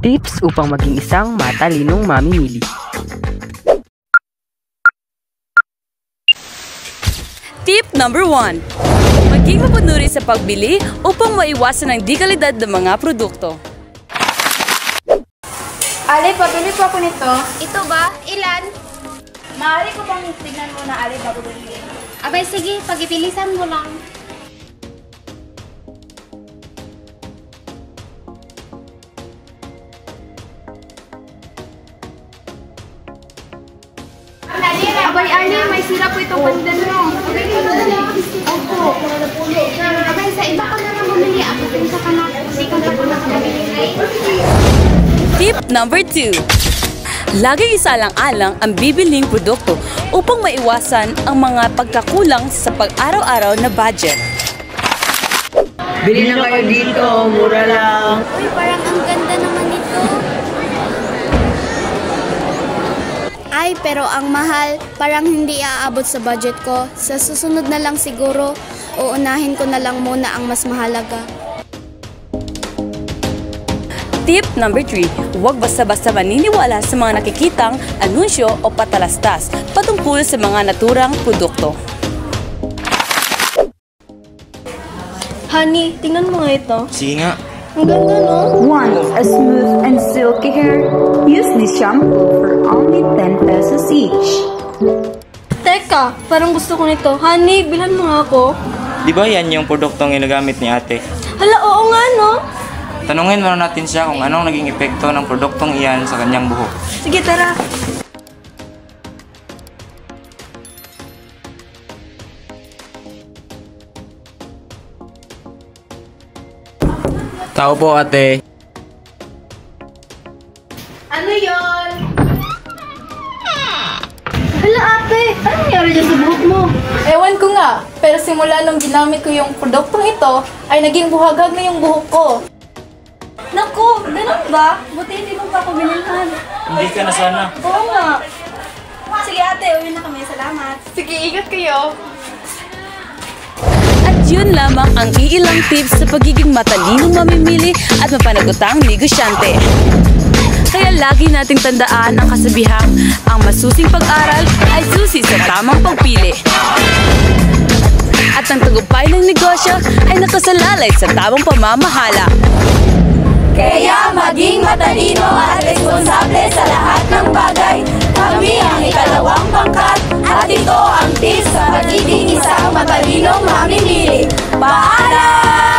Tips upang maging isang matalinong mamimili. Tip number 1. Maging mapanuri sa pagbili upang maiwasan ang di-kalidad ng mga produkto. Ale, pabili po ako nito. Ito ba? Ilan? Maaari ko bang tignan mo na, Ale, bago bumili? Abay, sige, pag-ipilisan mo lang. Abay, Ale, may sira po itong pandan mo. Opo. Abay, sa iba ka na lang bumili. Ako din sa kanak. Sikong ka na bumili. Tip number 2. Laging isalang-alang ang bibiling produkto upang maiwasan ang mga pagkakulang sa pag-araw-araw na budget. Bili na kayo dito, mura lang. Uy, parang ang ganda naman ito. Ay, pero ang mahal, parang hindi aabot sa budget ko. Sa susunod na lang siguro, uunahin ko na lang muna ang mas mahalaga. Tip number 3. Huwag basta-basta maniniwala sa mga nakikitang anunsyo o patalastas patungkol sa mga naturang produkto. Honey, tingnan mo nga ito. Sige nga. Ang ganda, no? Want a smooth and silky hair? Use this shampoo for only 10 pesos each. Teka, parang gusto ko nito. Honey, bilhan mo nga ako. Di ba yan yung produktong ginagamit ni ate? Hala, oo nga, no? Tanungin muna natin siya kung anong naging epekto ng produktong iyan sa kanyang buhok. Sige, tara. Tao po, ate. Ano yon? Hala, ate! Ano nangyari dyan sa buhok mo? Ewan ko nga, pero simula nung ginamit ko yung produktong ito, ay naging buhagag na yung buhok ko. Naku, ganun ba? Buti hindi mo pa ako binilhan. Hindi ka na sana. Oo nga. Sige ate, uwi na kami. Salamat. Sige, ingat kayo. At yun lamang ang iilang tips sa pagiging matalinong mamimili at mapanagutang negosyante. Kaya lagi nating tandaan ang kasabihang ang masusing pag-aral ay susi sa tamang pagpili. At ang tagumpay ng negosyo ay nakasalalay sa tamang pamamahala. Kaya maging matalino at responsable sa lahat ng bagay. Kami ang ikalawang pangkat at ito ang tips sa pagiging isang matalinong mamimili. Paalam!